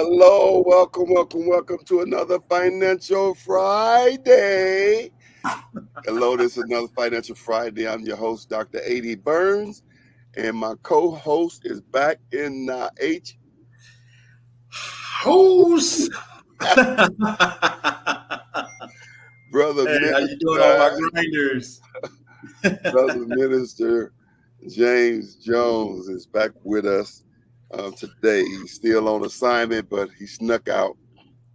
Hello, welcome to another Financial Friday. Hello, this is another Financial Friday. I'm your host, Dr. A.D. Burns, and my co-host is back in Who's Brother Hey, how you doing, all Minister, my grinders? Brother Minister James Jones is back with us today. He's still on assignment, but he snuck out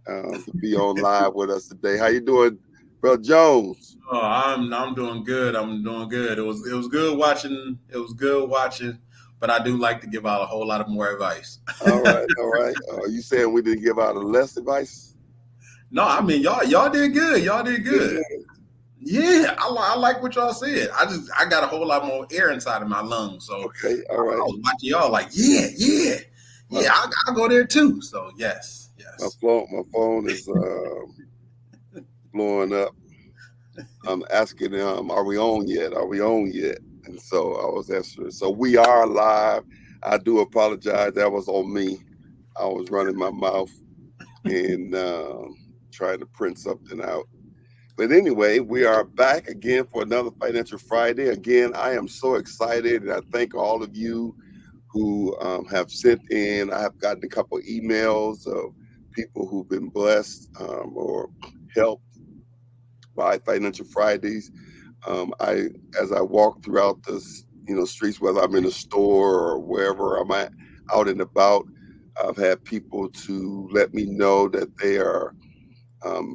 to be on live with us today. How you doing, Brother Jones? Oh, I'm doing good. I'm doing good. It was good watching. It was good watching, but I do like to give out a whole lot of more advice. All right, all right. You saying we didn't give out a less advice? No, I mean y'all did good. Y'all did good. Yeah. Yeah, I like what y'all said. I got a whole lot more air inside of my lungs, so Okay, all I right. was watching y'all like yeah. I'll go there too. So yes. My phone is blowing up. I'm asking them, are we on yet? Are we on yet? And so I was answering. So we are live. I do apologize. That was on me. I was running my mouth and trying to print something out. But anyway, we are back again for another Financial Friday. Again, I am so excited, and I thank all of you who have sent in. I have gotten a couple of emails of people who've been blessed or helped by Financial Fridays. As I walk throughout the streets, whether I'm in a store or wherever I'm at, out and about, I've had people to let me know that they are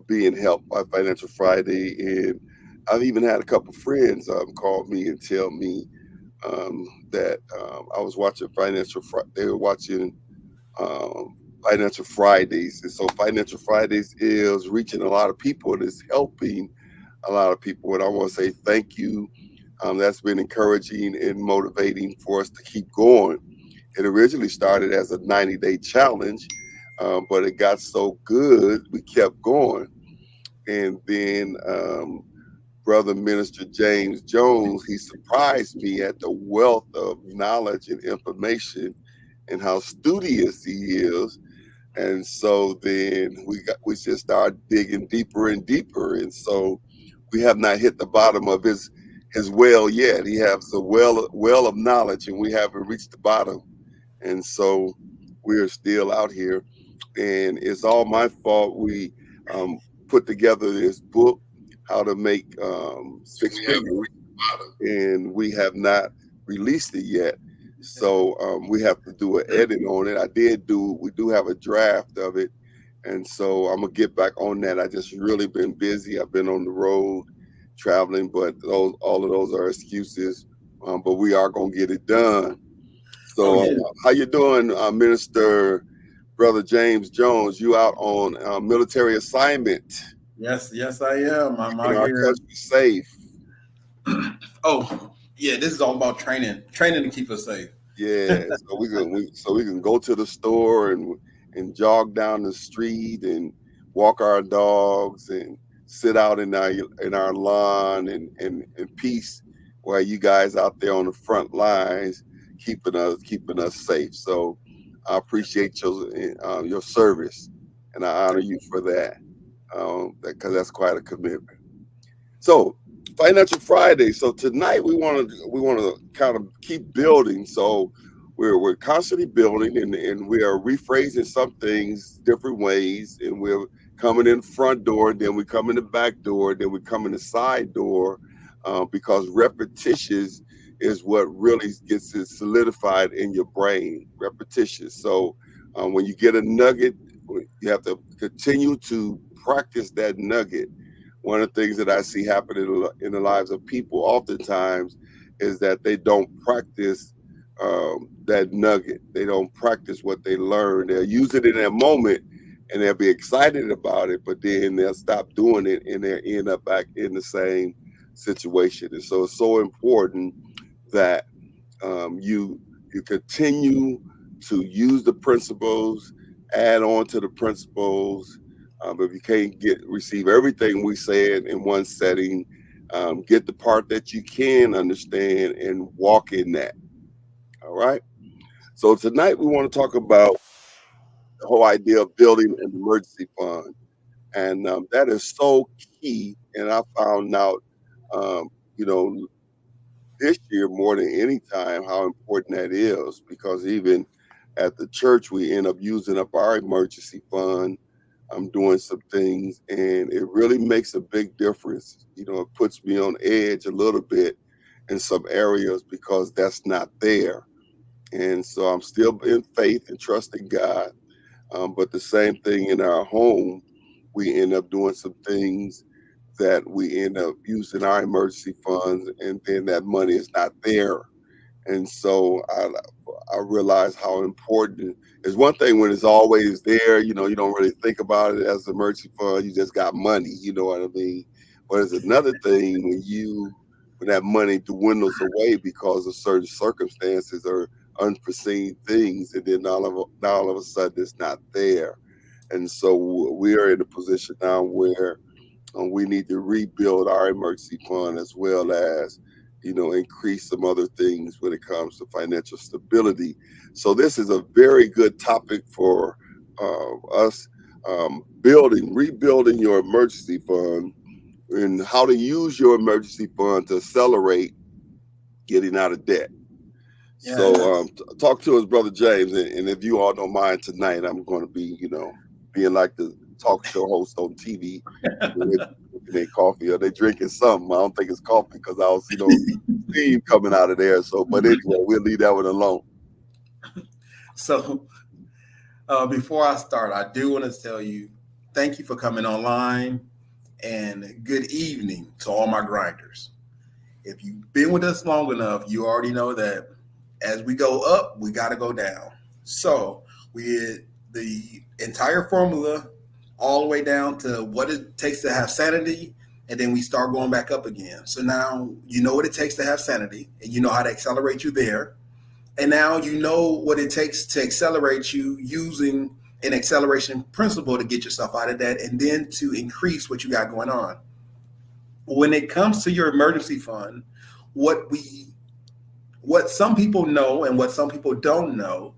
being helped by Financial Friday, and I've even had a couple friends call me and tell me that I was watching they were watching um, Financial Fridays, and so Financial Fridays is reaching a lot of people and it's helping a lot of people. And I want to say thank you. That's been encouraging and motivating for us to keep going. It originally started as a 90-day challenge, but it got so good we kept going. And then Brother Minister James Jones, he surprised me at the wealth of knowledge and information and how studious he is. And so then we just started digging deeper and deeper. And so we have not hit the bottom of his well yet. He has a well of knowledge, and we haven't reached the bottom. And so we're still out here, and it's all my fault. We put together this book, How to Make Six Figures, and we have not released it yet. So we have to do an edit on it. We do have a draft of it. And so I'm gonna get back on that. I just really been busy. I've been on the road traveling, but all of those are excuses. But we are gonna get it done. Oh So yeah. how you doing, Minister Brother James Jones? You out on military assignment, Yes, I am. I'm keeping out our here. country safe. Oh yeah, this is all about training to keep us safe. Yeah, so we can go to the store and jog down the street and walk our dogs and sit out in our lawn and peace while you guys out there on the front lines keeping us safe. So I appreciate your service, and I honor you for that because that's quite a commitment. So Financial Friday. So tonight we want to kind of keep building. So we're constantly building, and we are rephrasing some things different ways, and we're coming in front door, then we come in the back door, then we come in the side door, because repetitions is what really gets it solidified in your brain. Repetition. So when you get a nugget, you have to continue to practice that nugget. One of the things that I see happen in the lives of people oftentimes is that they don't practice that nugget. They don't practice what they learn. They'll use it in that moment and they'll be excited about it, but then they'll stop doing it and they'll end up back in the same situation. And so it's so important that you continue to use the principles, add on to the principles. If you can't receive everything we said in one setting, get the part that you can understand and walk in that. All right. So tonight we want to talk about the whole idea of building an emergency fund. And that is so key. And I found out, um, you know, this year more than any time how important that is, because even at the church we end up using up our emergency fund. I'm doing some things, and it really makes a big difference. It puts me on edge a little bit in some areas because that's not there. And so I'm still in faith and trusting God. But the same thing in our home, we end up doing some things that we end up using our emergency funds, and then that money is not there. And so I realize how important it's one thing when it's always there. You don't really think about it as an emergency fund. You just got money. You know what I mean? But it's another thing when that money dwindles away because of certain circumstances or unforeseen things, and then all of a sudden it's not there. And so we are in a position now where we need to rebuild our emergency fund as well as increase some other things when it comes to financial stability. So this is a very good topic for us, rebuilding your emergency fund, and how to use your emergency fund to accelerate getting out of debt. Yeah. So talk to us, Brother James, and if you all don't mind tonight, I'm going to be being like the talk show host on TV. They coffee or they drinking something. I don't think it's coffee because I don't see no steam coming out of there. So, but anyway, we'll leave that one alone. So, before I start, I do want to tell you, thank you for coming online, and good evening to all my grinders. If you've been with us long enough, you already know that as we go up, we got to go down. So we did the entire formula all the way down to what it takes to have sanity, and then we start going back up again. So now you know what it takes to have sanity, and you know how to accelerate you there. And now you know what it takes to accelerate you using an acceleration principle to get yourself out of that, and then to increase what you got going on. When it comes to your emergency fund, what some people know and what some people don't know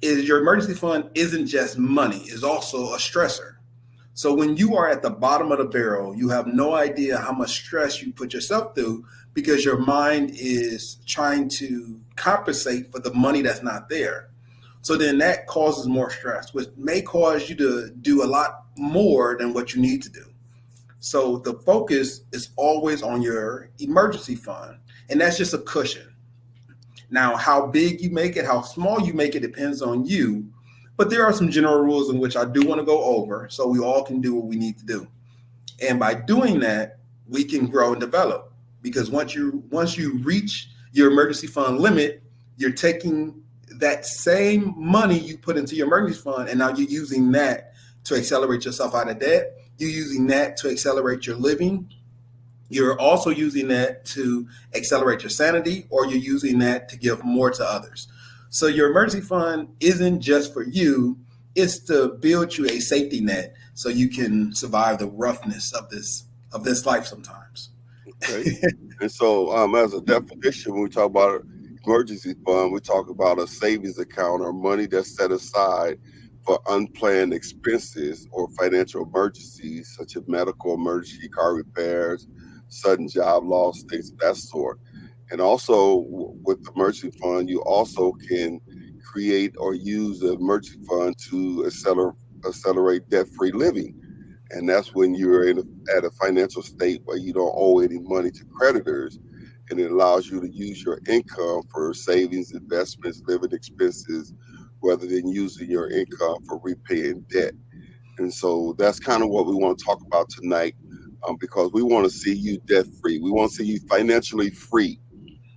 is your emergency fund isn't just money, it's also a stressor. So when you are at the bottom of the barrel, you have no idea how much stress you put yourself through because your mind is trying to compensate for the money that's not there. So then that causes more stress, which may cause you to do a lot more than what you need to do. So the focus is always on your emergency fund, and that's just a cushion. Now, how big you make it, how small you make it depends on you. But there are some general rules in which I do want to go over so we all can do what we need to do. And by doing that, we can grow and develop. Because once you reach your emergency fund limit, you're taking that same money you put into your emergency fund, and now you're using that to accelerate yourself out of debt. You're using that to accelerate your living. You're also using that to accelerate your sanity, or you're using that to give more to others. So your emergency fund isn't just for you, it's to build you a safety net so you can survive the roughness of this life sometimes. Okay. And so as a definition, when we talk about emergency fund, we talk about a savings account or money that's set aside for unplanned expenses or financial emergencies, such as medical emergency, car repairs, sudden job loss, things of that sort. And also with the emergency fund, you also can create or use the emergency fund to accelerate debt-free living. And that's when you're at a financial state where you don't owe any money to creditors, and it allows you to use your income for savings, investments, living expenses, rather than using your income for repaying debt. And so that's kind of what we want to talk about tonight, because we want to see you debt-free. We want to see you financially free,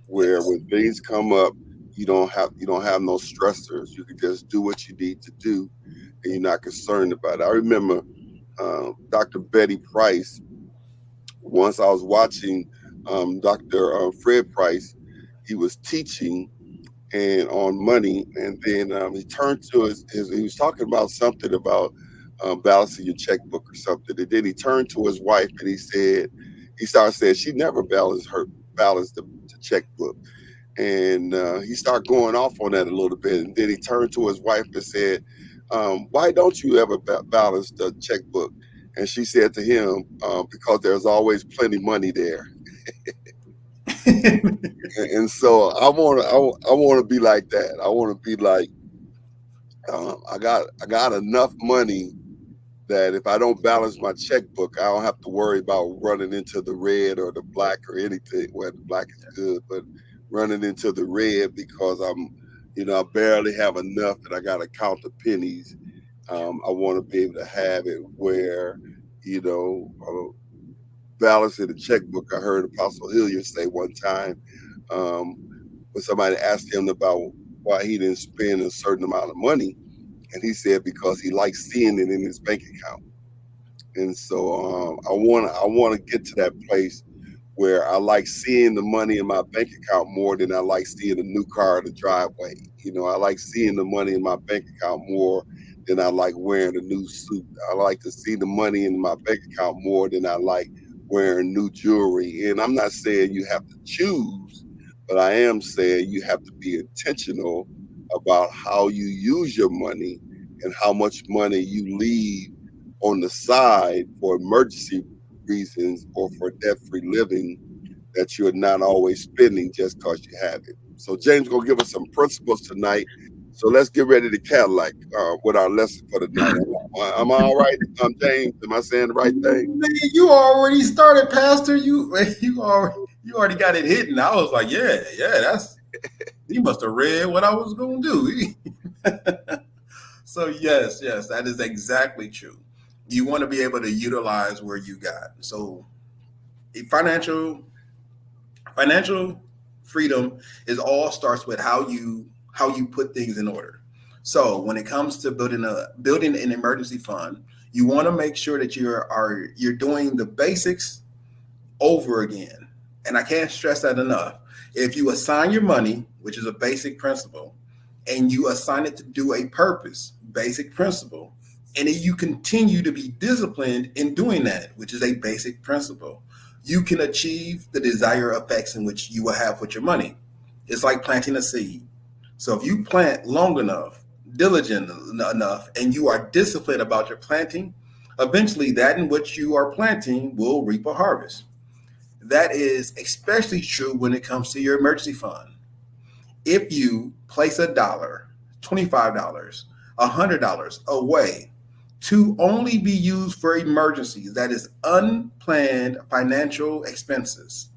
where when things come up, you don't have no stressors. You can just do what you need to do, and you're not concerned about it. I remember Dr. Betty Price. Once I was watching Dr. Fred Price. He was teaching and on money, and then he turned to he was talking about something about balancing your checkbook or something, and then he turned to his wife and he started saying she never balanced the checkbook. And he started going off on that a little bit. And then he turned to his wife and said, why don't you ever balance the checkbook? And she said to him, because there's always plenty money there. And so I want to be like that. I want to be like, I got enough money that if I don't balance my checkbook, I don't have to worry about running into the red or the black or anything. Well, the black is good, but running into the red because I barely have enough that I got to count the pennies. I want to be able to have it where, balancing the checkbook. I heard Apostle Hilliard say one time, when somebody asked him about why he didn't spend a certain amount of money, and he said because he likes seeing it in his bank account. And so I want to get to that place where I like seeing the money in my bank account more than I like seeing a new car in the driveway. I like seeing the money in my bank account more than I like wearing a new suit. I like to see the money in my bank account more than I like wearing new jewelry. And I'm not saying you have to choose, but I am saying you have to be intentional about how you use your money and how much money you leave on the side for emergency reasons or for debt-free living that you're not always spending just because you have it. So James gonna give us some principles tonight. So let's get ready to Cadillac with our lesson for tonight. Am I all right, James? Am I saying the right thing? Man, you already started, Pastor. You already got it hidden. I was like, yeah, that's you must have read what I was gonna do. So yes, that is exactly true. You want to be able to utilize where you got. So financial freedom starts with how you put things in order. So when it comes to building an emergency fund, you want to make sure that you're doing the basics over again. And I can't stress that enough. If you assign your money, which is a basic principle, and you assign it to do a purpose, basic principle, and then you continue to be disciplined in doing that, which is a basic principle, you can achieve the desired effects in which you will have with your money. It's like planting a seed. So if you plant long enough, diligent enough, and you are disciplined about your planting, eventually that in which you are planting will reap a harvest. That is especially true when it comes to your emergency fund. If you place $1, $25, $100 away to only be used for emergencies, that is unplanned financial expenses,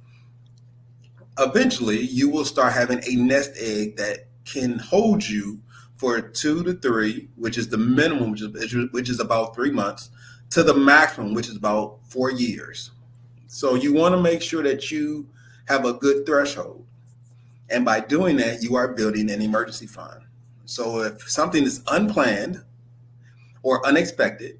eventually you will start having a nest egg that can hold you for 2 to 3, which is the minimum, which is about 3 months, to the maximum, which is about 4 years. So you want to make sure that you have a good threshold. And by doing that, you are building an emergency fund. So if something is unplanned or unexpected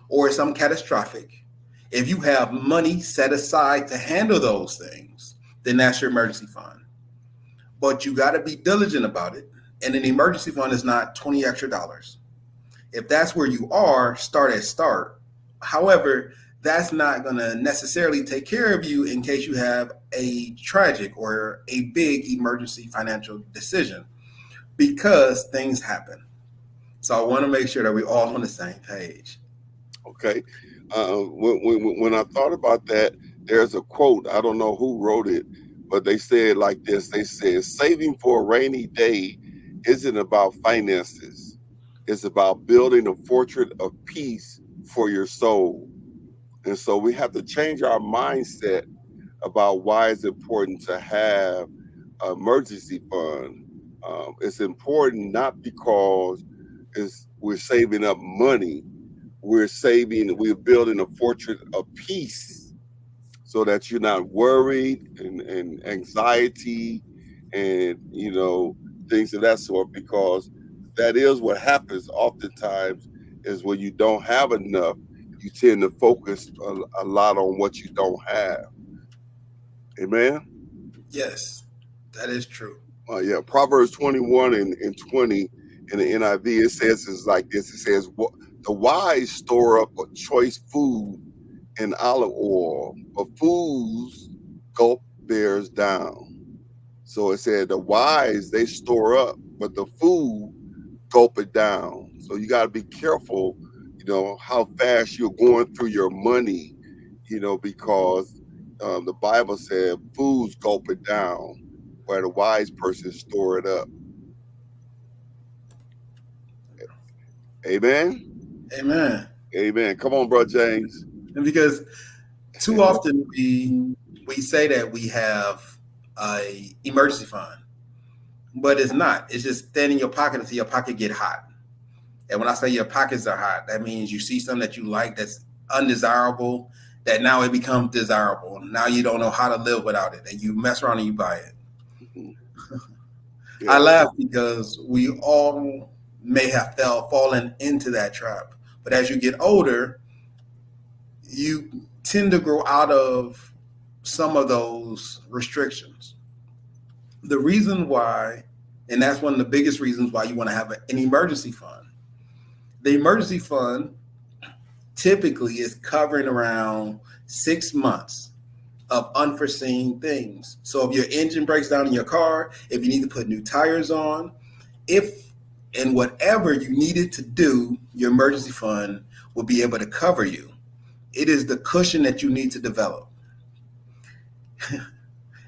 or some catastrophic, if you have money set aside to handle those things, then that's your emergency fund. But you got to be diligent about it. And an emergency fund is not $20 extra. If that's where you are, start at start. However, that's not going to necessarily take care of you in case you have a tragic or a big emergency financial decision, because things happen. So I want to make sure that we're all on the same page. Okay. When I thought about that, there's a quote. I don't know who wrote it, but they said like this. They said, saving for a rainy day isn't about finances. It's about building a fortress of peace for your soul. And so we have to change our mindset about why it's important to have an emergency fund. It's important not because we're saving up money. We're building a fortress of peace so that you're not worried and anxiety and, things of that sort, because that is what happens oftentimes is when you don't have enough, you tend to focus a lot on what you don't have. Amen? Yes, that is true. Yeah, Proverbs 21 and 20 in the NIV, it says it's like this. It says, the wise store up a choice food and olive oil, but fools gulp theirs down. So it said the wise, they store up, but the fool gulp it down. So you got to be careful, how fast you're going through your money, because the Bible said fools gulp it down, where the wise person store it up. Amen. Amen. Amen. Come on, bro, James. And because too often we say that we have a emergency fund, but it's not. It's just staying in your pocket until your pocket get hot. And when I say your pockets are hot, that means you see something that you like that's undesirable, that now it becomes desirable. Now you don't know how to live without it, and you mess around and you buy it. Mm-hmm. Yeah. I laugh because we all may have fallen into that trap. But as you get older, you tend to grow out of some of those restrictions. The reason why, and that's one of the biggest reasons why you want to have an emergency fund. The emergency fund typically is covering around 6 months of unforeseen things. So if your engine breaks down in your car, if you need to put new tires on, and whatever you needed to do, your emergency fund will be able to cover you. It is the cushion that you need to develop.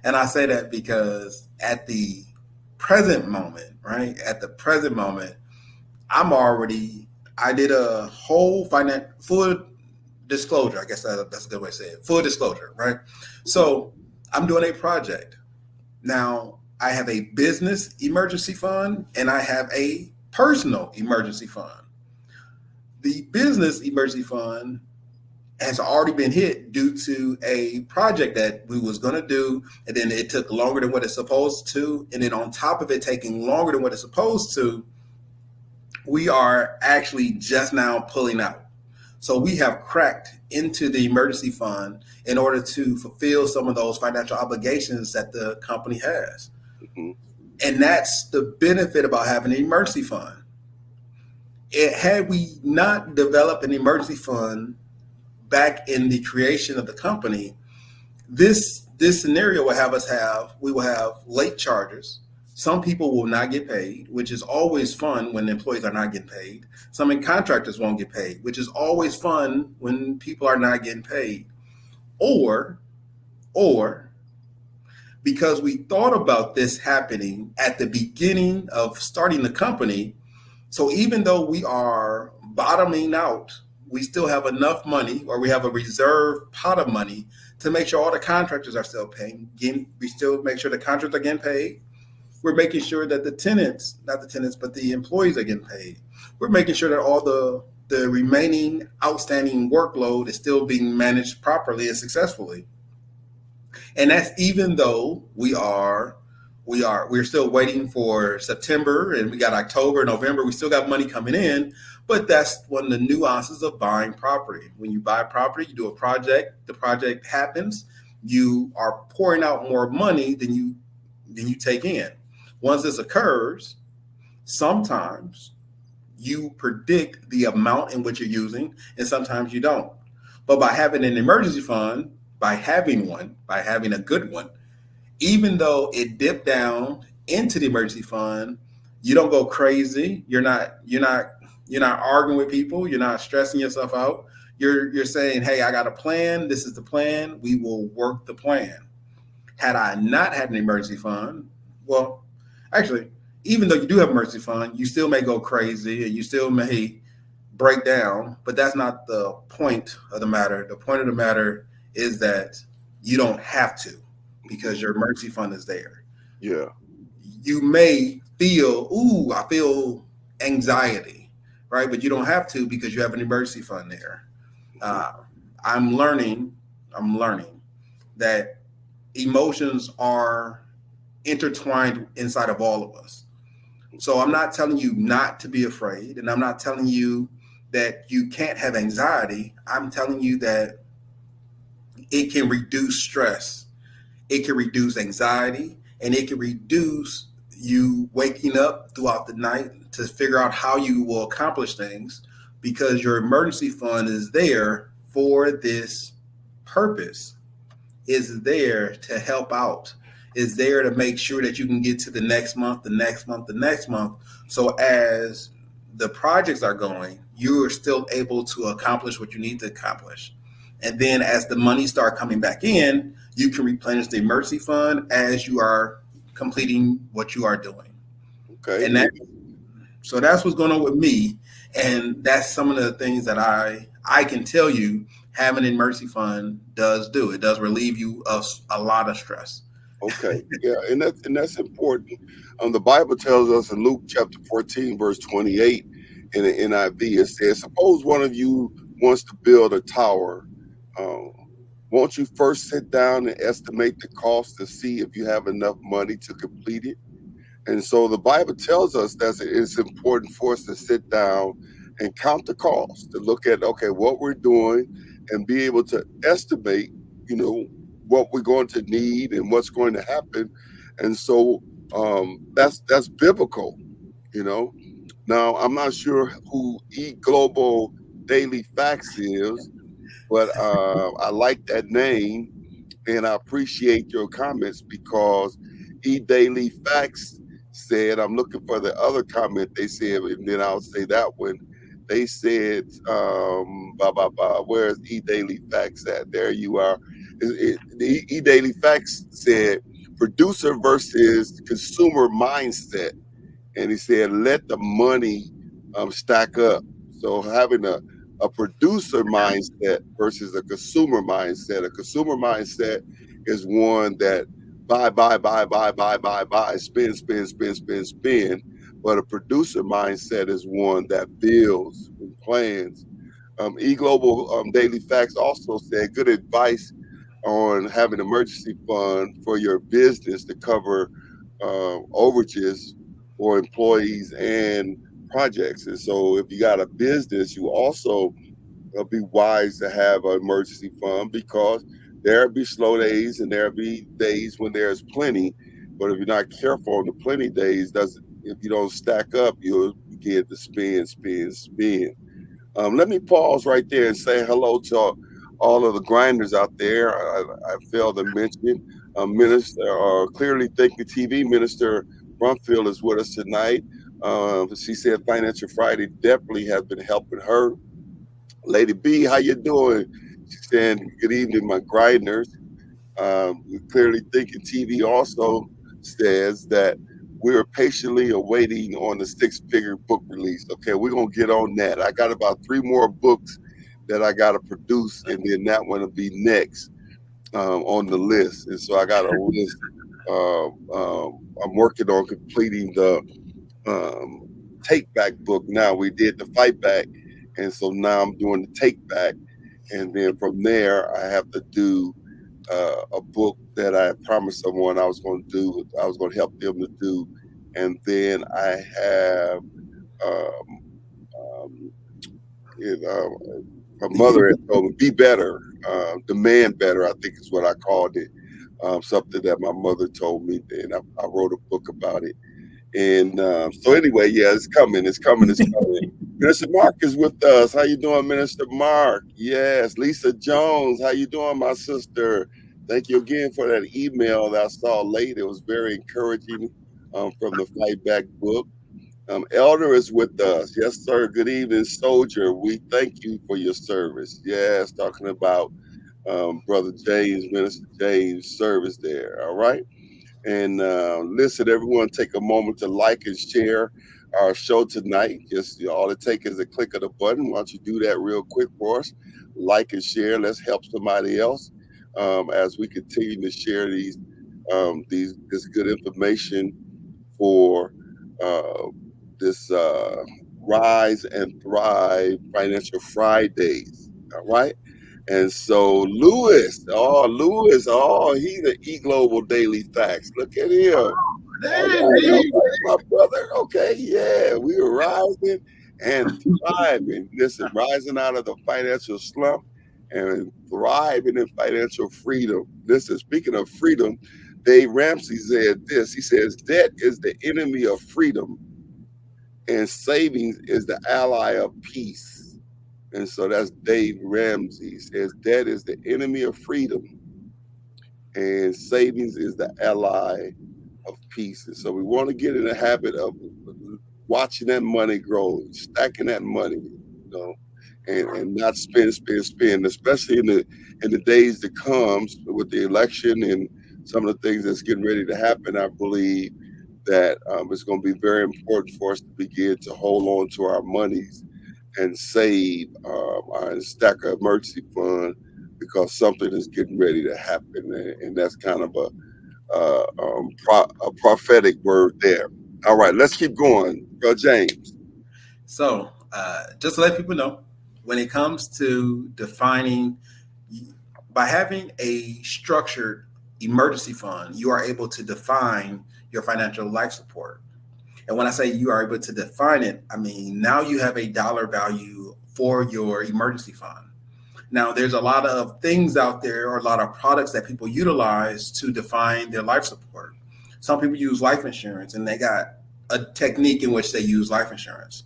And I say that because at the present moment, right? At the present moment, I did a whole full disclosure. I guess that's a good way to say it. Full disclosure, right? So I'm doing a project. Now I have a business emergency fund and I have a personal emergency fund. The business emergency fund has already been hit due to a project that we was going to do, and then it took longer than what it's supposed to. And then on top of it taking longer than what it's supposed to, we are actually just now pulling out. So we have cracked into the emergency fund in order to fulfill some of those financial obligations that the company has. Mm-hmm. And that's the benefit about having an emergency fund. Had we not developed an emergency fund back in the creation of the company, this scenario we will have late charges. Some people will not get paid, which is always fun when employees are not getting paid. Some contractors won't get paid, which is always fun when people are not getting paid. Or because we thought about this happening at the beginning of starting the company, so even though we are bottoming out, we still have enough money, or we have a reserve pot of money to make sure all the contractors are still paying. We still make sure the contractors are getting paid. We're making sure that the employees are getting paid. We're making sure that all the remaining outstanding workload is still being managed properly and successfully. And that's even though we're still waiting for September, and we got October, November, we still got money coming in. But that's one of the nuances of buying property. When you buy property, you do a project, the project happens, you are pouring out more money than you take in. Once this occurs, sometimes you predict the amount in which you're using, and sometimes you don't. But by having an emergency fund, by having a good one, even though it dipped down into the emergency fund, you don't go crazy. You're not arguing with people. You're not stressing yourself out. You're saying, hey, I got a plan. This is the plan. We will work the plan. Had I not had an emergency fund, well, actually, even though you do have an emergency fund, you still may go crazy and you still may break down, but that's not the point of the matter. The point of the matter is that you don't have to, because your emergency fund is there. Yeah. You may feel, I feel anxiety, right? But you don't have to, because you have an emergency fund there. I'm learning that emotions are intertwined inside of all of us. So I'm not telling you not to be afraid, and I'm not telling you that you can't have anxiety. I'm telling you that it can reduce stress, it can reduce anxiety, and it can reduce you waking up throughout the night to figure out how you will accomplish things, because your emergency fund is there for this purpose, is there to help out, is there to make sure that you can get to the next month, the next month, the next month. So as the projects are going, you are still able to accomplish what you need to accomplish. And then as the money start coming back in, you can replenish the emergency fund as you are completing what you are doing. Okay. And so that's what's going on with me. And that's some of the things that I can tell you having an emergency fund does do. It does relieve you of a lot of stress. Okay. Yeah, and that's important. The Bible tells us in Luke chapter 14, verse 28 in the NIV, it says, suppose one of you wants to build a tower. Um, won't you first sit down and estimate the cost to see if you have enough money to complete it? And so the Bible tells us that it's important for us to sit down and count the cost, to look at, okay, what we're doing and be able to estimate, what we're going to need and what's going to happen. And so that's biblical, you know. Now, I'm not sure who eGlobal Daily Facts is, but I like that name and I appreciate your comments because eDaily Facts said, I'm looking for the other comment they said, and then I'll say that one. They said, where's eDaily Facts at? There you are. The eDaily Facts said, producer versus consumer mindset. And he said, let the money stack up. So having a producer mindset versus a consumer mindset. A consumer mindset is one that buy, spend, spend, spend, spend, spend. But a producer mindset is one that builds and plans. eGlobal Daily Facts also said good advice on having an emergency fund for your business to cover overages for employees and projects. And so if you got a business, you also be wise to have an emergency fund because there'll be slow days and there'll be days when there's plenty. But if you're not careful on the plenty days, if you don't stack up, you'll begin to spend, spend, spend. Let me pause right there and say hello to all of the grinders out there. I failed to mention Minister Clearly Thinking TV Minister Brumfield is with us tonight. She said Financial Friday definitely has been helping her. Lady B, how you doing? She's saying good evening, my grinders. Clearly Thinking TV also says that we're patiently awaiting on the six-figure book release. Okay, we're gonna get on that. I got about 3 more books that I gotta produce, and then that one will be next on the list. And so I got a list. I'm working on completing the Take Back book now. We did the Fight Back, and so now I'm doing the Take Back, and then from there I have to do a book that I promised someone I was going to do. I was going to help them to do, and then I have, um, my mother had told me, be better, demand better. I think is what I called it. Something that my mother told me, and I wrote a book about it. And so anyway, yeah, it's coming. It's coming. It's coming. Minister Mark is with us. How you doing, Minister Mark? Yes. Lisa Jones, how you doing, my sister? Thank you again for that email that I saw late. It was very encouraging from the Fight Back book. Elder is with us. Yes, sir. Good evening, soldier. We thank you for your service. Yes, talking about Brother James, Minister James' service there. All right. And listen, everyone, take a moment to like and share our show tonight. Just all it takes is a click of the button. Why don't you do that real quick for us? Like and share. Let's help somebody else as we continue to share this good information for uh, this Rise and Thrive Financial Fridays. All right. And so Lewis, he's the eGlobal Daily Facts. Look at him. All right, my brother. Okay, yeah, we are rising and thriving. Listen, rising out of the financial slump and thriving in financial freedom. Listen, speaking of freedom, Dave Ramsey said this. He says, debt is the enemy of freedom, and savings is the ally of peace. And so that's Dave Ramsey. He says debt is the enemy of freedom and savings is the ally of peace. And so we want to get in the habit of watching that money grow, stacking that money, and not spend, especially in the days that comes with the election and some of the things that's getting ready to happen. I believe that it's going to be very important for us to begin to hold on to our monies and save and stack an emergency fund because something is getting ready to happen, and that's kind of a prophetic word there. All right, let's keep going, James. So, just to let people know, when it comes to defining, by having a structured emergency fund, you are able to define your financial life support. And when I say you are able to define it, I mean, now you have a dollar value for your emergency fund. Now, there's a lot of things out there, or a lot of products that people utilize to define their life support. Some people use life insurance, and they got a technique in which they use life insurance.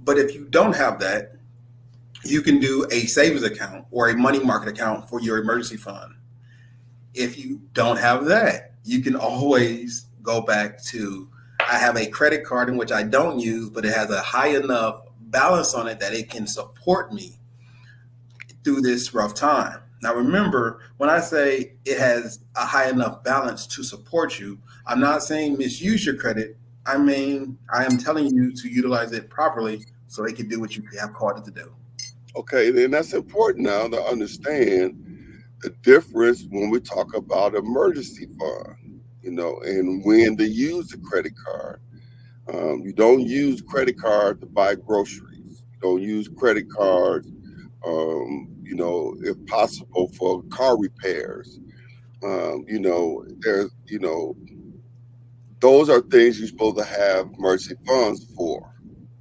But if you don't have that, you can do a savings account or a money market account for your emergency fund. If you don't have that, you can always go back to, I have a credit card in which I don't use, but it has a high enough balance on it that it can support me through this rough time. Now, remember, when I say it has a high enough balance to support you, I'm not saying misuse your credit. I mean, I am telling you to utilize it properly so it can do what you have called it to do. Okay, then that's important now to understand the difference when we talk about emergency fund, and when to use the credit card. You don't use credit card to buy groceries. You don't use credit cards, if possible, for car repairs. There's, those are things you're supposed to have emergency funds for,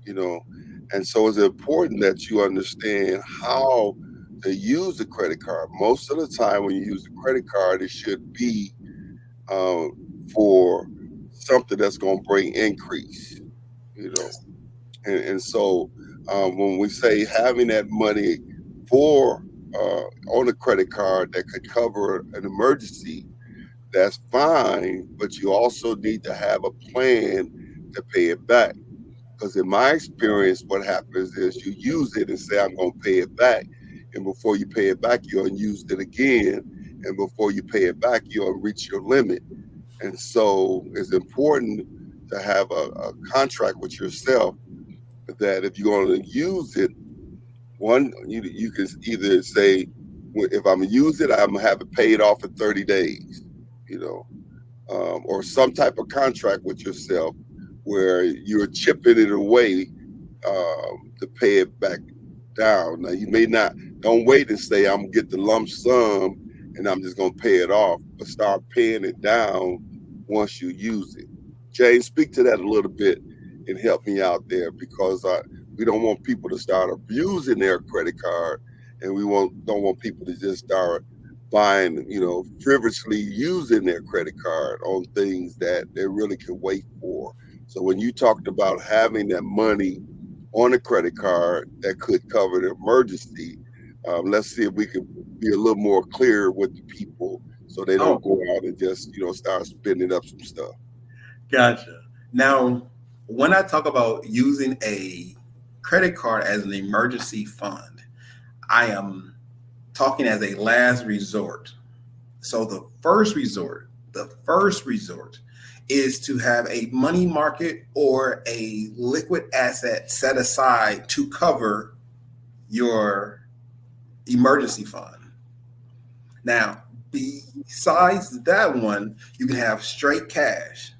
and so it's important that you understand how to use the credit card. Most of the time when you use the credit card, it should be for something that's going to bring increase, and so when we say having that money for on a credit card that could cover an emergency, that's fine, but you also need to have a plan to pay it back. Because in my experience, what happens is you use it and say, I'm going to pay it back. And before you pay it back, you'll use it again. And before you pay it back, you'll reach your limit. And so it's important to have a contract with yourself that if you're going to use it, one, you can either say, if I'm going to use it, I'm going to have it paid off in 30 days, or some type of contract with yourself where you're chipping it away to pay it back down. Now, you may not, don't wait and say, I'm going to get the lump sum and I'm just going to pay it off, but start paying it down once you use it. James, speak to that a little bit and help me out there, because we don't want people to start abusing their credit card, and we don't want people to just start buying, frivolously using their credit card on things that they really can wait for. So when you talked about having that money on a credit card that could cover the emergency, let's see if we can be a little more clear with the people so they don't go out and just, start spending up some stuff. Gotcha. Now, when I talk about using a credit card as an emergency fund, I am talking as a last resort. So the first resort is to have a money market or a liquid asset set aside to cover your emergency fund. Now, besides that one, you can have straight cash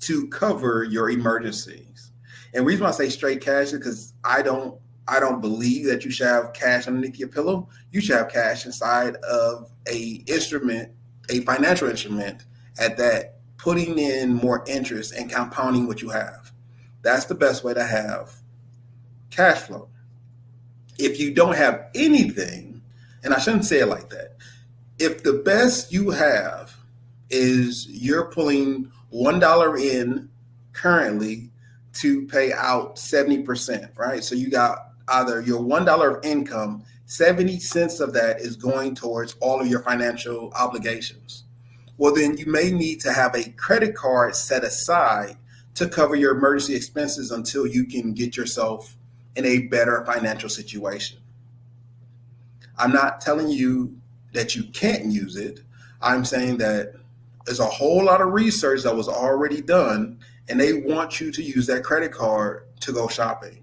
to cover your emergencies. And the reason why I say straight cash is because I don't believe that you should have cash underneath your pillow. You should have cash inside of a financial instrument at that, putting in more interest and compounding what you have. That's the best way to have cash flow. If you don't have anything, and I shouldn't say it like that, if the best you have is you're pulling $1 in currently to pay out 70%, right? So you got either your $1 of income, 70 cents of that is going towards all of your financial obligations. Well, then you may need to have a credit card set aside to cover your emergency expenses until you can get yourself in a better financial situation. I'm not telling you that you can't use it. I'm saying that there's a whole lot of research that was already done, and they want you to use that credit card to go shopping.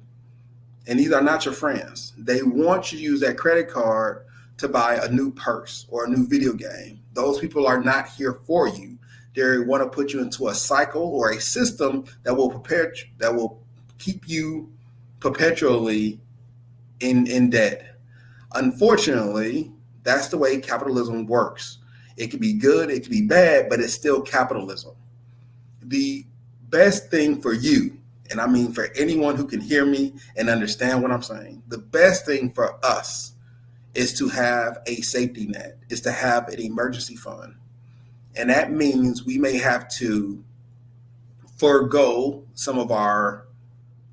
And these are not your friends. They want you to use that credit card to buy a new purse or a new video game. Those people are not here for you. They want to put you into a cycle or a system that will keep you perpetually in debt. Unfortunately, that's the way capitalism works. It can be good, it can be bad, but it's still capitalism. The best thing for you, and I mean for anyone who can hear me and understand what I'm saying, the best thing for us is to have a safety net, is to have an emergency fund. And that means we may have to forego some of our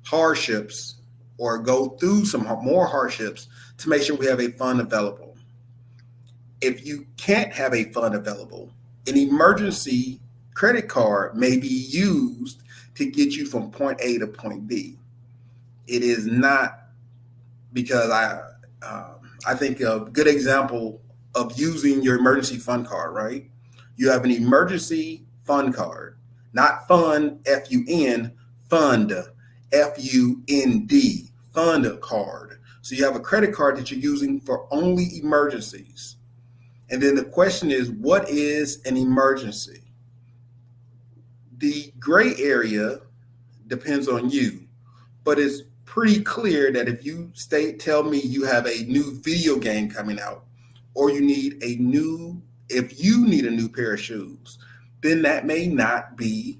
hardships or go through some more hardships to make sure we have a fund available. If you can't have a fund available, an emergency credit card may be used to get you from point A to point B. It is not, because I think a good example of using your emergency fund card, right? You have an emergency fund card, not fund, F-U-N, fund, F-U-N-D, fund card. So you have a credit card that you're using for only emergencies. And then the question is, what is an emergency? The gray area depends on you, but it's pretty clear that if you tell me you have a new video game coming out, or if you need a new pair of shoes, then that may not be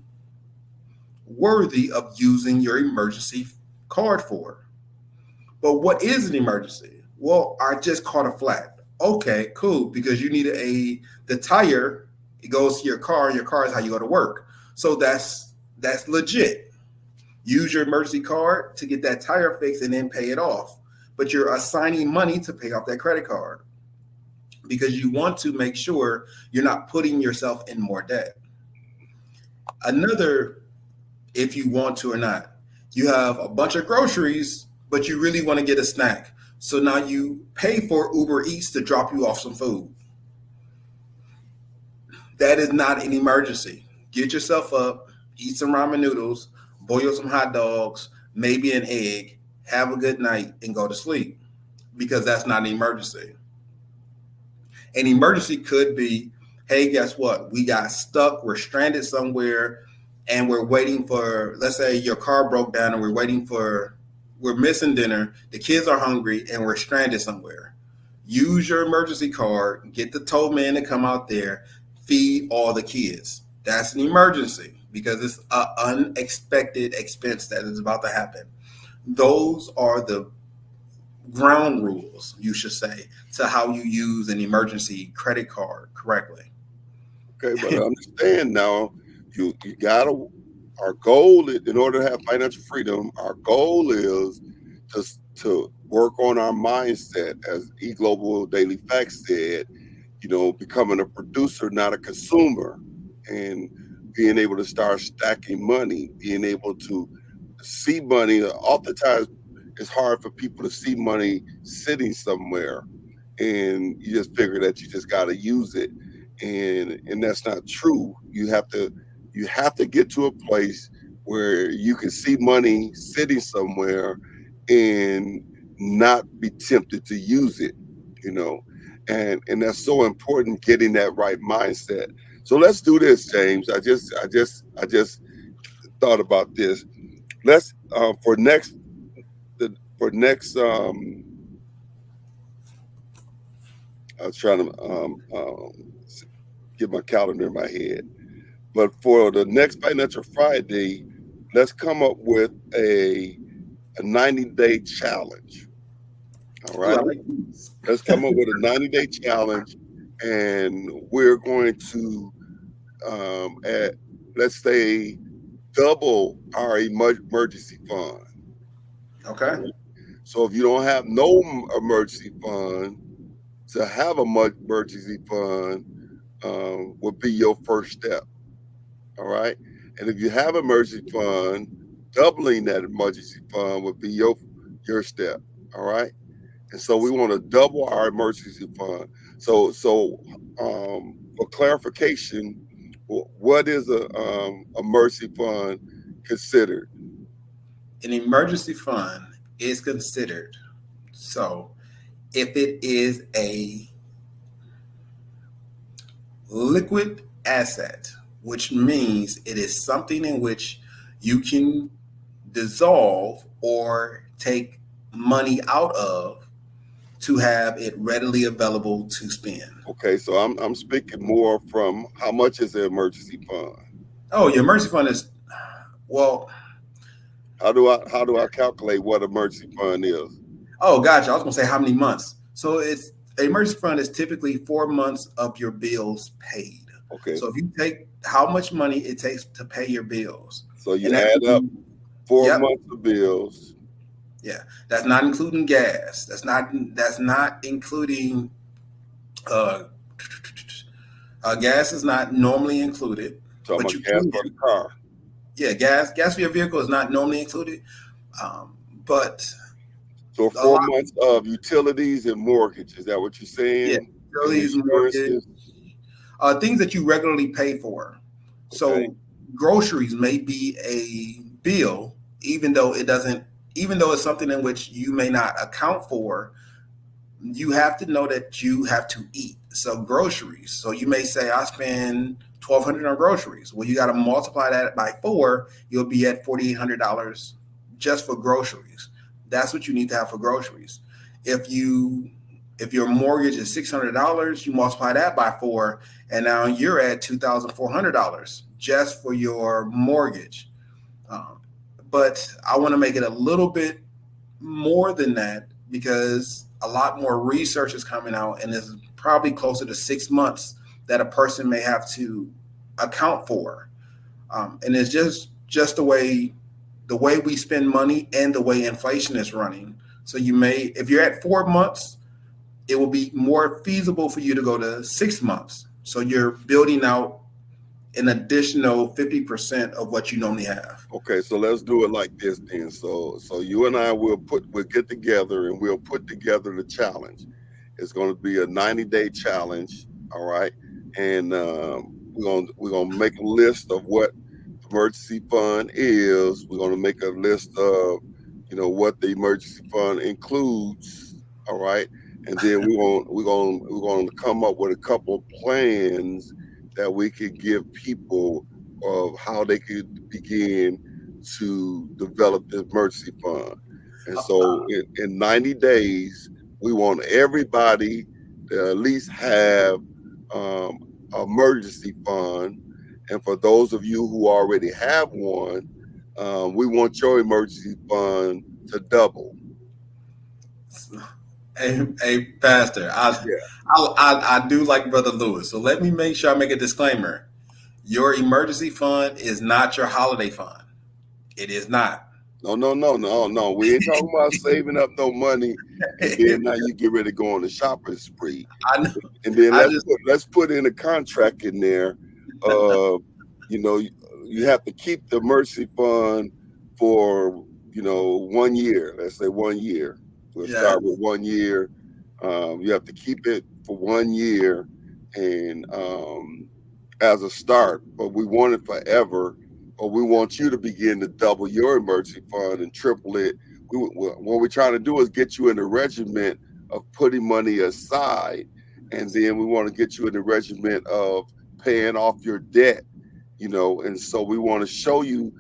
worthy of using your emergency card for. But what is an emergency? Well, I just caught a flat. Okay, cool, because you need the tire, it goes to your car, and your car is how you go to work. So that's legit. Use your emergency card to get that tire fixed and then pay it off. But you're assigning money to pay off that credit card because you want to make sure you're not putting yourself in more debt. Another, if you want to or not, you have a bunch of groceries, but you really want to get a snack. So now you pay for Uber Eats to drop you off some food. That is not an emergency. Get yourself up, eat some ramen noodles, boil some hot dogs, maybe an egg, have a good night, and go to sleep, because that's not an emergency. An emergency could be, hey, guess what? We got stuck, we're stranded somewhere, and we're waiting for, let's say your car broke down and we're missing dinner, the kids are hungry, and we're stranded somewhere. Use your emergency card, get the tow man to come out there, feed all the kids. That's an emergency because it's an unexpected expense that is about to happen. Those are the ground rules, you should say, to how you use an emergency credit card correctly. Okay, but understand now, you gotta. Our goal, in order to have financial freedom, our goal is to work on our mindset, as eGlobal Daily Facts said. Becoming a producer, not a consumer, and being able to start stacking money, being able to see money. Oftentimes, it's hard for people to see money sitting somewhere, and you just figure that you just got to use it, and that's not true. You have to get to a place where you can see money sitting somewhere and not be tempted to use it, and that's so important, getting that right mindset. So let's do this, James. I just thought about this. Let's for next I was trying to get my calendar in my head. But for the next Financial Friday, let's come up with a 90-day challenge. All right. Let's come up with a 90-day challenge, and we're going to, let's say, double our emergency fund. Okay. So if you don't have no emergency fund, to have a emergency fund would be your first step. All right. And if you have emergency fund, doubling that emergency fund would be your step. All right. And so we want to double our emergency fund. For clarification, what is a emergency fund considered? An emergency fund is considered, so if it is a liquid asset, which means it is something in which you can dissolve or take money out of to have it readily available to spend. Okay, so I'm speaking more from how much is the emergency fund? Oh, your emergency fund is, well, How do I calculate what emergency fund is? oh, gotcha. I was gonna say how many months. So it's an emergency fund is typically 4 months of your bills paid. Okay, So if you take how much money it takes to pay your bills, so you and that add up 4 yep, months of bills. yeah, that's not including gas. That's not including uh, gas is not normally included, Talking but about you gas can. for the car. Yeah, gas for your vehicle is not normally included, but So a 4 months of utilities and mortgage. Is that what you're yeah, saying? And utilities, mortgage, insurances. things that you regularly pay for. Okay. So groceries may be a bill, even though it's something in which you may not account for. You have to know that you have to eat. So groceries. So you may say I spend $1,200 on groceries. Well, you got to multiply that by 4. You'll be at $4,800 just for groceries. That's what you need to have for groceries. If your mortgage is $600, you multiply that by 4, and now you're at $2,400 just for your mortgage. But I want to make it a little bit more than that because a lot more research is coming out, and it's probably closer to 6 months that a person may have to account for. And it's just the way we spend money and the way inflation is running. So if you're at 4 months, it will be more feasible for you to go to 6 months. So you're building out an additional 50% of what you normally have. Okay, so let's do it like this then. So you and I we'll get together and we'll put together the challenge. It's going to be a 90-day challenge, all right? And we're gonna make a list of what emergency fund is. We're going to make a list of what the emergency fund includes, all right? And then we're going to come up with a couple of plans that we could give people of how they could begin to develop the emergency fund. And so in 90 days, we want everybody to at least have an emergency fund. And for those of you who already have one, we want your emergency fund to double. Hey, Pastor, I do like Brother Lewis. So let me make sure I make a disclaimer. Your emergency fund is not your holiday fund. It is not. No. We ain't talking about saving up no money and then now you get ready to go on the shopping spree. I know. And then let's put in a contract in there. You have to keep the emergency fund for 1 year. Let's say 1 year. We'll start with 1 year. You have to keep it for 1 year, and as a start. But we want it forever. But we want you to begin to double your emergency fund and triple it. What we're trying to do is get you in the regiment of putting money aside, and then we want to get you in the regiment of paying off your debt. And so we want to show you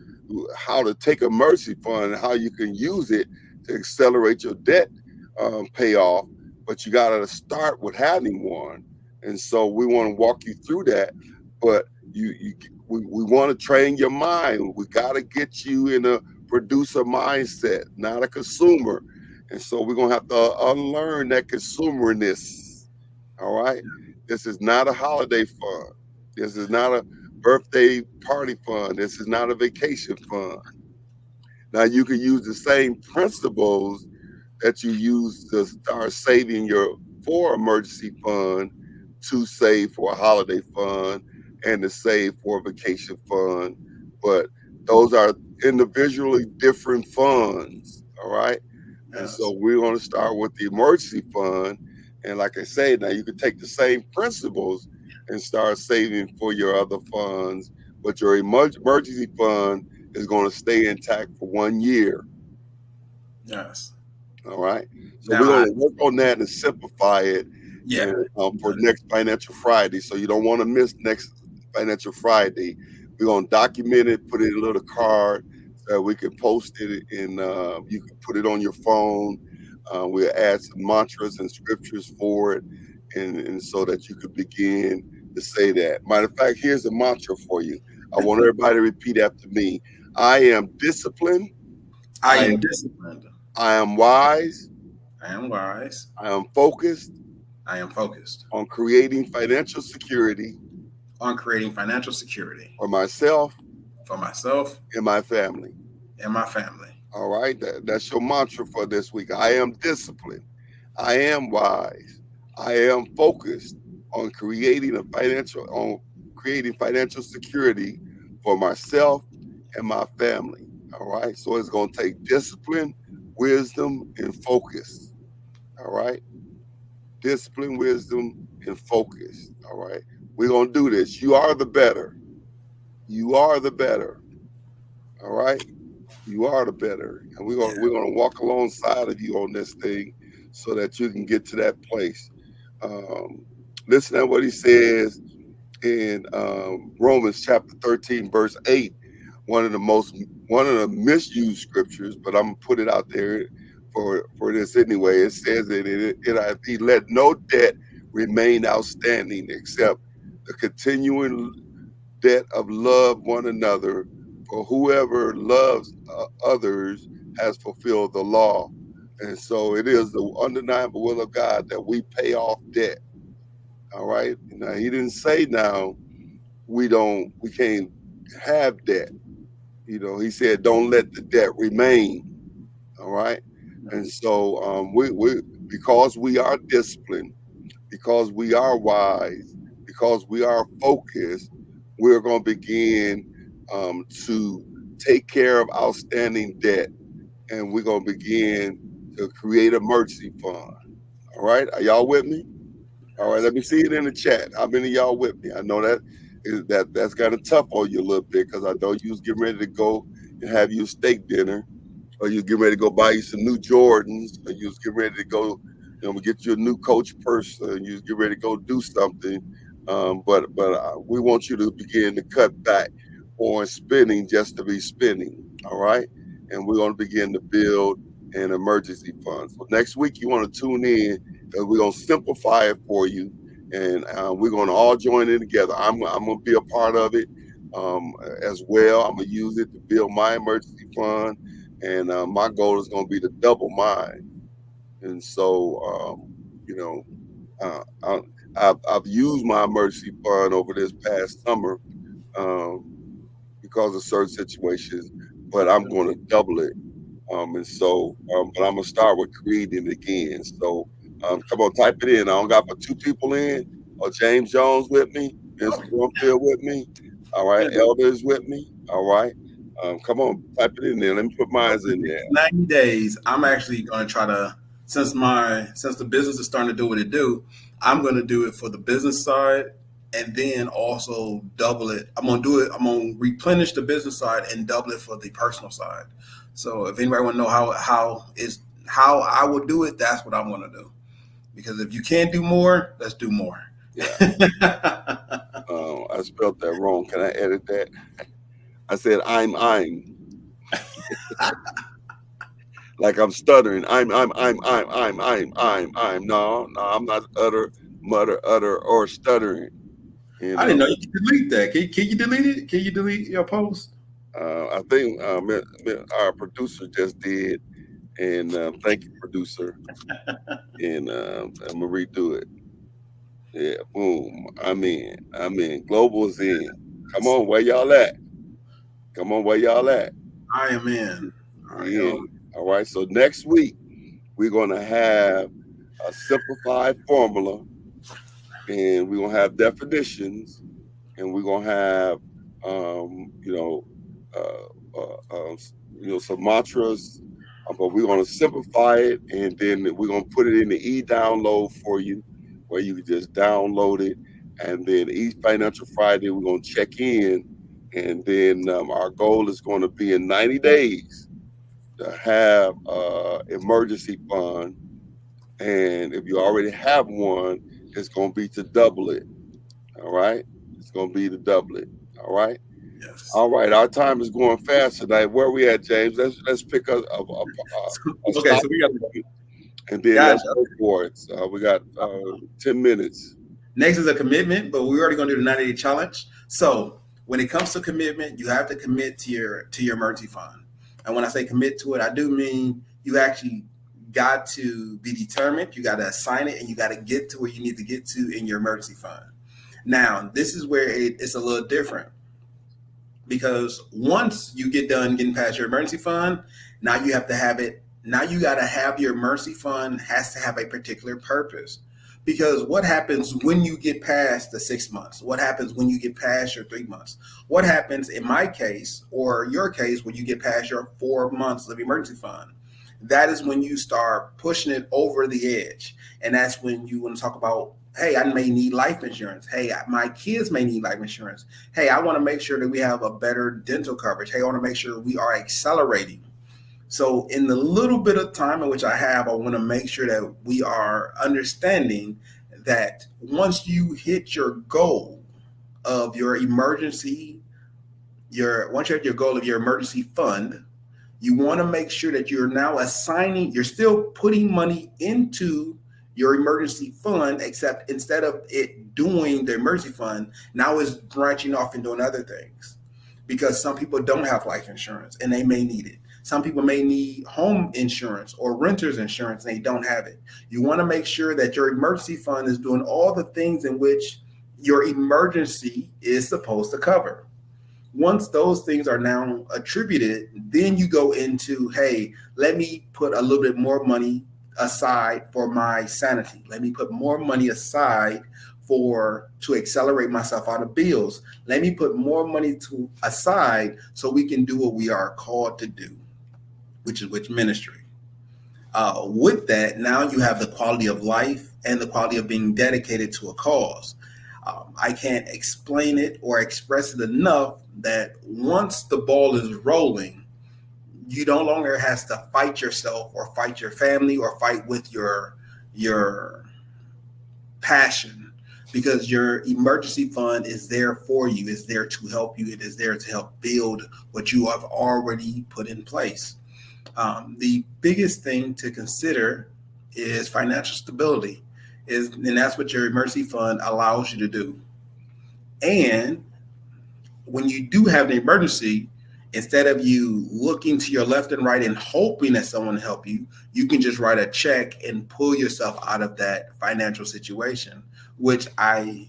how to take emergency fund and how you can use it to accelerate your debt payoff. But you got to start with having one, and so we want to walk you through that. But we want to train your mind. We got to get you in a producer mindset, not a consumer. And so we're gonna have to unlearn that consumerness. All right. This is not a holiday fund. This is not a birthday party fund. This is not a vacation fund. Now you can use the same principles that you use to start saving for emergency fund to save for a holiday fund and to save for a vacation fund. but those are individually different funds. All right. And Yes. so we're going to start with the emergency fund. And like I say, now you can take the same principles and start saving for your other funds, but your emergency fund is going to stay intact for 1 year. Yes. All right. So we're Now, going to work on that and simplify it yeah. and for next Financial Friday. So you don't want to miss next Financial Friday. We're going to document it, put it in a little card so we can post it and you can put it on your phone. We'll add some mantras and scriptures for it and so that you could begin to say that. Matter of fact, here's a mantra for you. I want everybody to repeat after me. I am disciplined. I am disciplined. I am wise. I am wise. I am focused I am focused on creating financial security on creating financial security for myself for myself and my family. and my family. All right, that's your mantra for this week. I am disciplined. I am wise. I am focused on creating financial security for myself and my family. All right, so it's going to take discipline, wisdom, and focus. All right, discipline, wisdom, and focus. All right, we're going to do this. You are the better. You are the better. All right. You are the better, and we're gonna walk alongside of you on this thing, so that you can get to that place. Listen to what he says in Romans chapter 13, verse 8. One of the misused scriptures, but I'm gonna put it out there for this anyway. It says that he let no debt remain outstanding except the continuing debt of love one another. For whoever loves others has fulfilled the law. And so it is the undeniable will of God that we pay off debt. All right. Now he didn't say now we can't have debt. You know, he said don't let the debt remain. All right. And so we because we are disciplined, because we are wise, because we are focused, we're going to begin to take care of outstanding debt, and we're going to begin to create an emergency fund. All right, are y'all with me? All right, let me see it in the chat. How many of y'all with me? I know that's kind of tough on you a little bit, because I know you was getting ready to go and have you a steak dinner, or you getting ready to go buy you some new Jordans, or you was getting ready to go, get you a new Coach purse, and you was getting ready to go do something. But we want you to begin to cut back on spending just to be spending. All right, and we're going to begin to build an emergency fund. So next week you want to tune in, because we're going to simplify it for you, and we're going to all join in together. I'm going to be a part of it as well. I'm going to use it to build my emergency fund, and my goal is going to be to double mine. And so, I've used my emergency fund over this past summer because of certain situations, but I'm going to double it. But I'm going to start with creating it again. So come on, type it in. I don't got but 2 people in. James Jones with me, Mr. Brumfield with me. All right, Elder is with me. All right. Come on, type it in there. Let me put mine in there. 90 days. I'm actually going to try to, since the business is starting to do what it do, I'm going to do it for the business side, and then also double it. I'm going to replenish the business side and double it for the personal side. So if anybody want to know how I would do it, that's what I'm going to do. Because if you can't do more, let's do more. Yeah. I spelled that wrong. Can I edit that? I said I'm. Like I'm stuttering. I'm. No, I'm not utter, or stuttering. I didn't know you could delete that. Can you delete it? Can you delete your post? I think our producer just did, and thank you, producer. And I'm gonna redo it. Yeah, boom. I'm in. Global's in. Come on, where y'all at? I am in. All right. So next week we're gonna have a simplified formula, and we're gonna have definitions, and we're gonna have some mantras, but we're going to simplify it, and then we're going to put it in the e-download for you, where you can just download it, and then each Financial Friday we're going to check in, and then our goal is going to be in 90 days to have emergency fund, and if you already have one, it's going to be to double it. All right, it's going to be to double it. All right. Yes. All right, our time is going fast tonight. Where are we at, James? Let's pick a okay. So we got, and then let's go for it. We got 10 minutes. Next is a commitment, but we're already going to do the 90-day challenge. So when it comes to commitment, you have to commit to your emergency fund. And when I say commit to it, I do mean you actually got to be determined. You got to assign it, and you got to get to where you need to get to in your emergency fund. Now, this is where it's a little different, because once you get done getting past your emergency fund, now you have to have it. Now you got to have your emergency fund has to have a particular purpose. Because what happens when you get past the 6 months? What happens when you get past your 3 months? What happens in my case or your case when you get past your 4 months of emergency fund? That is when you start pushing it over the edge. And that's when you want to talk about, hey, I may need life insurance. Hey, my kids may need life insurance. Hey, I want to make sure that we have a better dental coverage. Hey, I want to make sure we are accelerating. So in the little bit of time in which I have, I want to make sure that we are understanding that once you hit your goal of your emergency, once you hit your goal of your emergency fund, you want to make sure that you're now assigning, you're still putting money into your emergency fund, except instead of it doing the emergency fund, now it's branching off and doing other things. Because some people don't have life insurance and they may need it. Some people may need home insurance or renter's insurance and they don't have it. You want to make sure that your emergency fund is doing all the things in which your emergency is supposed to cover. Once those things are now attributed, then you go into, hey, let me put a little bit more money aside for my sanity. Let me put more money aside to accelerate myself out of bills. Let me put more money aside so we can do what we are called to do, which is ministry. With that, now you have the quality of life and the quality of being dedicated to a cause. I can't explain it or express it enough that once the ball is rolling, you no longer have to fight yourself or fight your family or fight with your passion, because your emergency fund is there for you. It's there to help you. It is there to help build what you have already put in place. The biggest thing to consider is financial stability, and that's what your emergency fund allows you to do. And when you do have an emergency, instead of you looking to your left and right and hoping that someone will help you, you can just write a check and pull yourself out of that financial situation, which I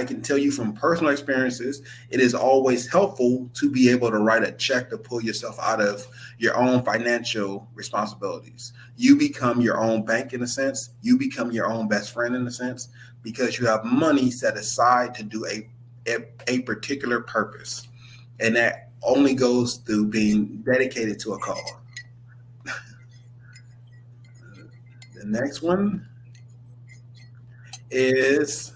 can tell you from personal experiences, it is always helpful to be able to write a check to pull yourself out of your own financial responsibilities. You become your own bank in a sense. You become your own best friend in a sense, because you have money set aside to do a particular purpose. And that only goes through being dedicated to a cause. The next one is,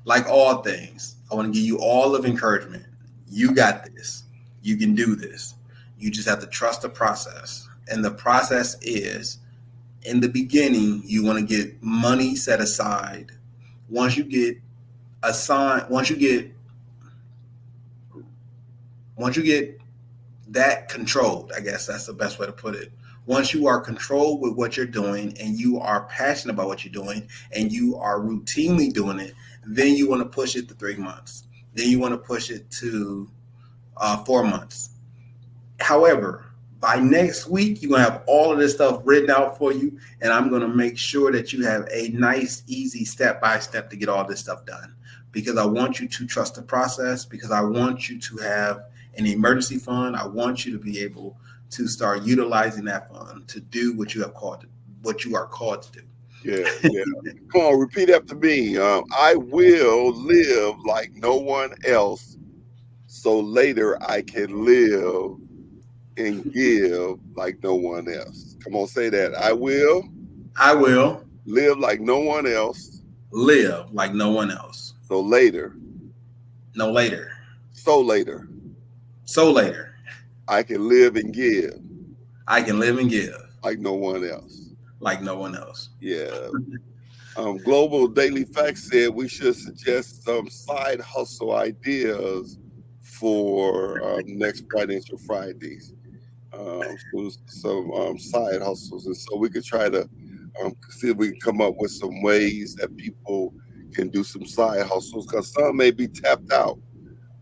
like all things, I want to give you all of encouragement. You got this. You can do this. You just have to trust the process. And the process is, in the beginning, you want to get money set aside. Once you get that controlled, I guess that's the best way to put it. Once you are controlled with what you're doing and you are passionate about what you're doing and you are routinely doing it, then you want to push it to 3 months. Then you want to push it to 4 months. However, by next week, you're going to have all of this stuff written out for you. And I'm going to make sure that you have a nice, easy step-by-step to get all this stuff done. Because I want you to trust the process, because I want you to have an emergency fund. I want you to be able to start utilizing that fund to do what you are called to do. Yeah. Come on, repeat after me. I will live like no one else, so later I can live and give like no one else. Come on, say that. I will I will live like no one else. live like no one else. So later, No later. so later, So later, I can live and give I can live and give like no one else. like no one else. Yeah. Global Daily Facts said we should suggest some side hustle ideas for next Financial Fridays. Some side hustles, and so we could try to see if we can come up with some ways that people can do some side hustles, because some may be tapped out.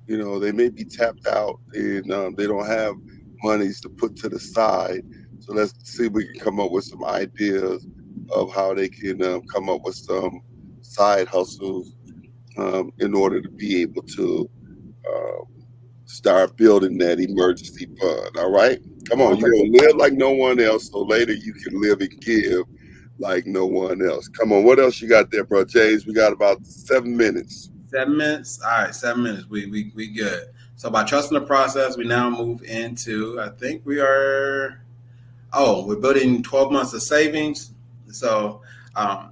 You know, they may be tapped out and they don't have monies to put to the side. So let's see if we can come up with some ideas of how they can come up with some side hustles in order to be able to uh, start building that emergency fund. All right, come on, you're gonna live like no one else, so later you can live and give like no one else. Come on, what else you got there, bro? James, we got about 7 minutes. 7 minutes. All right, 7 minutes. We good. So by trusting the process, we now move into. I think we are. Oh, we're building 12 months of savings. So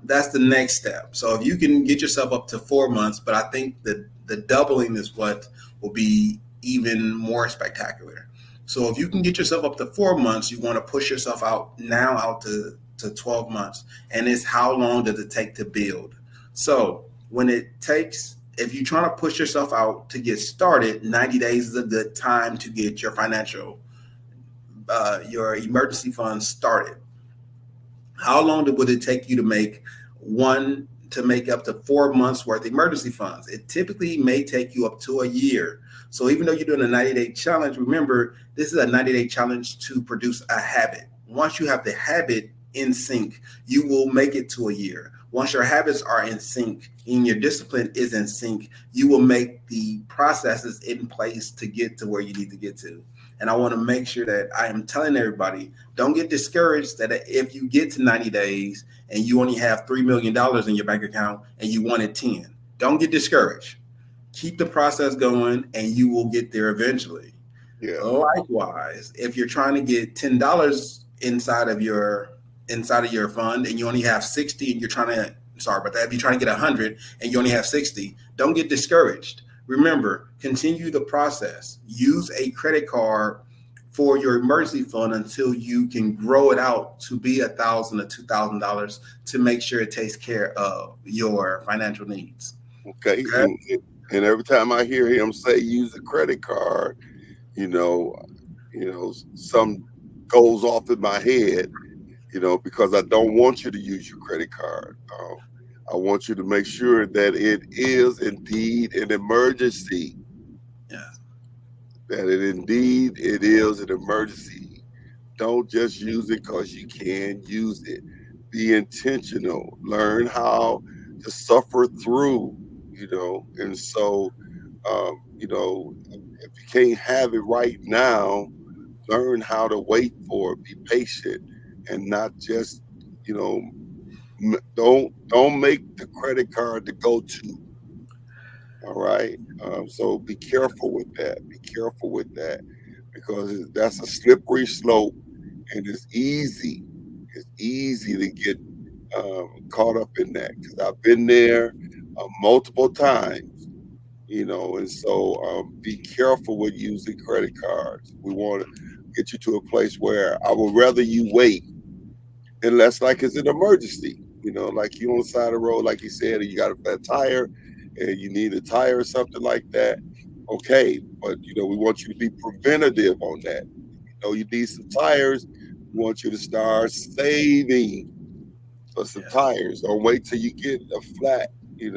that's the next step. So if you can get yourself up to 4 months, but I think that the doubling is what will be even more spectacular. So if you can get yourself up to 4 months, you want to push yourself out to 12 months. And it's how long does it take to build? So when it takes, if you're trying to push yourself out to get started, 90 days is a good time to get your your emergency fund started. How long would it take you to make up to 4 months worth of emergency funds? It typically may take you up to a year. So even though you're doing a 90-day challenge, remember, this is a 90-day challenge to produce a habit. Once you have the habit in sync, you will make it to a year. Once your habits are in sync and your discipline is in sync, you will make the processes in place to get to where you need to get to. And I want to make sure that I am telling everybody, don't get discouraged that if you get to 90 days and you only have $3 million in your bank account and you wanted 10, don't get discouraged. Keep the process going and you will get there eventually. Yeah. Likewise, if you're trying to get $10 inside of your fund and you only have 60 and you're trying to, sorry about that, if you're trying to get 100 and you only have 60, don't get discouraged. Remember, continue the process. Use a credit card for your emergency fund until you can grow it out to be $1,000 or $2,000 to make sure it takes care of your financial needs. Okay. And every time I hear him say use a credit card, you know, some goes off in my head, because I don't want you to use your credit card. I want you to make sure that it is indeed an emergency. Yeah. That it is an emergency. Don't just use it because you can use it. Be intentional. Learn how to suffer through, And so, if you can't have it right now, learn how to wait for it. Be patient and not just, don't make the credit card the go-to. All right. So be careful with that. Be careful with that, because that's a slippery slope, and it's easy. It's easy to get caught up in that, because I've been there multiple times, and so be careful with using credit cards. We want to get you to a place where I would rather you wait unless like it's an emergency, like you on the side of the road, like you said, you got a flat tire and you need a tire or something like that. Okay, but we want you to be preventative on that. You need some tires. We want you to start saving for some tires. Don't wait till you get a flat. We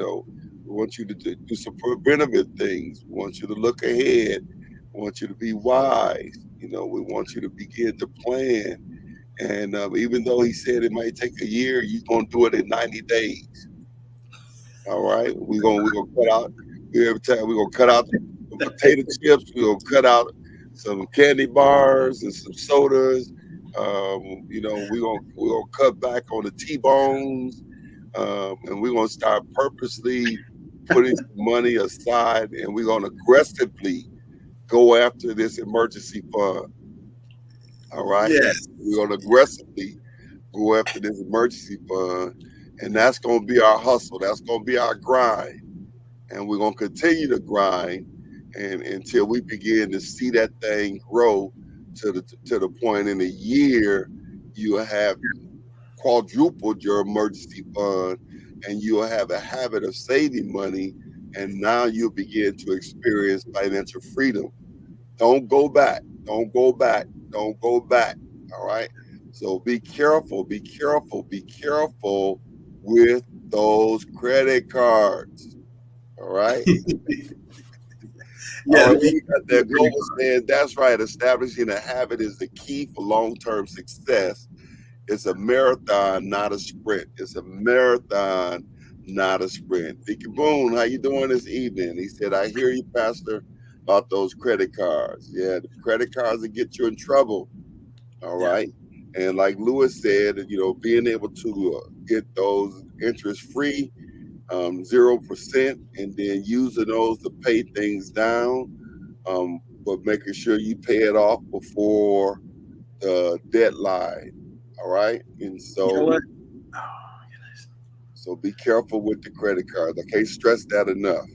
want you to do some preventative things. We want you to look ahead. We want you to be wise. We want you to begin to plan. And even though he said it might take a year, you're gonna do it in 90 days. All right, we're gonna cut out every time. We're gonna cut out the potato chips. We're gonna cut out some candy bars and some sodas. We're gonna cut back on the T-bones, and we're gonna start purposely putting money aside, and we're gonna aggressively go after this emergency fund. All right. Yes. We're going to aggressively go after this emergency fund. And that's going to be our hustle. That's going to be our grind. And we're going to continue to grind and until we begin to see that thing grow to the point in a year you have quadrupled your emergency fund and you'll have a habit of saving money, and now you'll begin to experience financial freedom. Don't go back. Don't go back. Don't go back. All right. So be careful, be careful, be careful with those credit cards. All right. Yeah, All right, we got that global saying. That's right. Establishing a habit is the key for long-term success. It's a marathon, not a sprint. It's a marathon, not a sprint. Deacon Boone, how you doing this evening? He said, I hear you, Pastor, about those credit cards. Yeah, the credit cards that get you in trouble. All right. And like Lewis said, being able to get those interest-free, 0%, and then using those to pay things down, but making sure you pay it off before the deadline. All right. And so, You know what? so be careful with the credit cards. I can't stress that enough.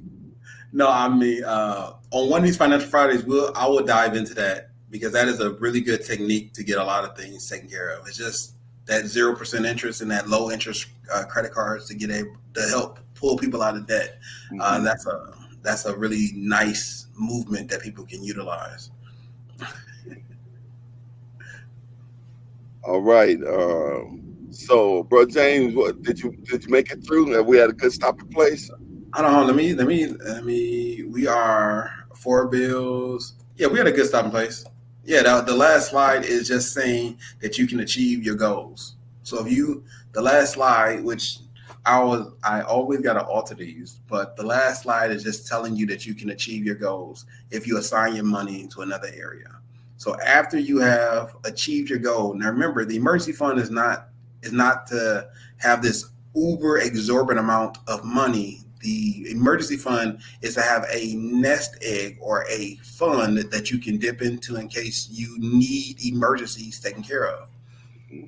No, I mean, on one of these Financial Fridays, I will dive into that because that is a really good technique to get a lot of things taken care of. It's just that 0% interest and that low interest credit cards to help pull people out of debt. Mm-hmm. That's a really nice movement that people can utilize. All right. So, Bro James, what did you make it through? Have we had a good stopping place? I don't know. Let me. We are 4 bills. Yeah, we had a good stopping place. Yeah, the last slide is just saying that you can achieve your goals. So the last slide, which I always got to alter these, but the last slide is just telling you that you can achieve your goals if you assign your money to another area. So after you have achieved your goal, now remember, the emergency fund is not to have this uber exorbitant amount of money. The emergency fund is to have a nest egg or a fund that you can dip into in case you need emergencies taken care of.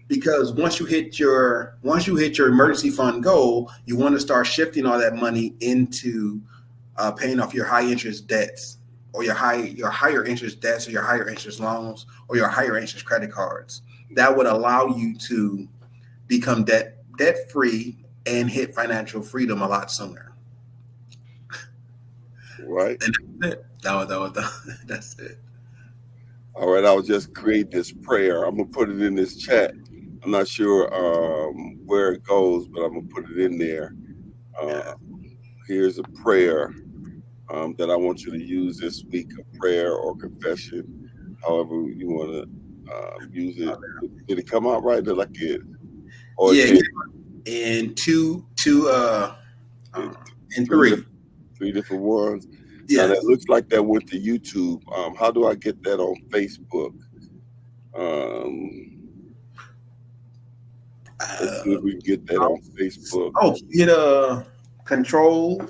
Because once you hit your emergency fund goal, you want to start shifting all that money into paying off your high interest debts, or your higher interest debts, or your higher interest loans, or your higher interest credit cards. That would allow you to become debt free and hit financial freedom a lot sooner. Right. And that's it. All right. I'll just create this prayer. I'm gonna put it in this chat. I'm not sure where it goes, but I'm gonna put it in there. Here's a prayer that I want you to use this week, a prayer or confession, however you want to use it. Did it come out right? Did I get it? Or yeah, and two and three. Three different ones. Yes. Now that looks like that went to YouTube. How do I get that on Facebook? Let's see if we can get that on Facebook. Oh, hit a control.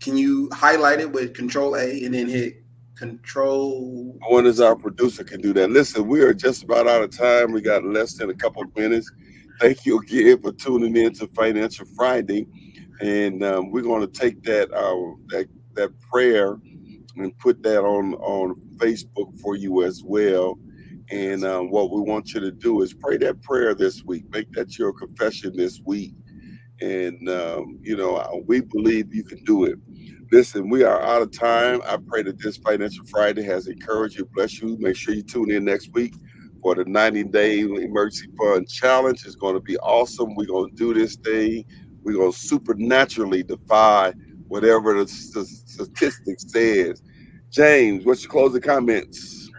Can you highlight it with Control A and then hit Control? One is our producer can do that. Listen, we are just about out of time. We got less than a couple of minutes. Thank you again for tuning in to Financial Friday. And we're going to take that prayer and put that on Facebook for you as well. And what we want you to do is pray that prayer this week. Make that your confession this week. And, we believe you can do it. Listen, we are out of time. I pray that this Financial Friday has encouraged you, bless you. Make sure you tune in next week for the 90-day emergency fund challenge. It's going to be awesome. We're going to do this thing. We're going to supernaturally defy whatever the statistics says. James, what's your closing comments?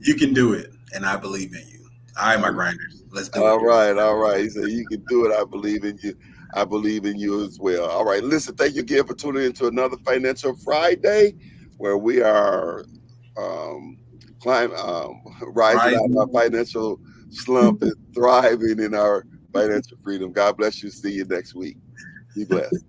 You can do it, and I believe in you. All right, my grinders. Let's do it. All right. He said, you can do it. I believe in you. I believe in you as well. All right. Listen, thank you again for tuning in to another Financial Friday, where we are rising out of our financial slump and thriving in our financial freedom. God bless you. See you next week. Be blessed.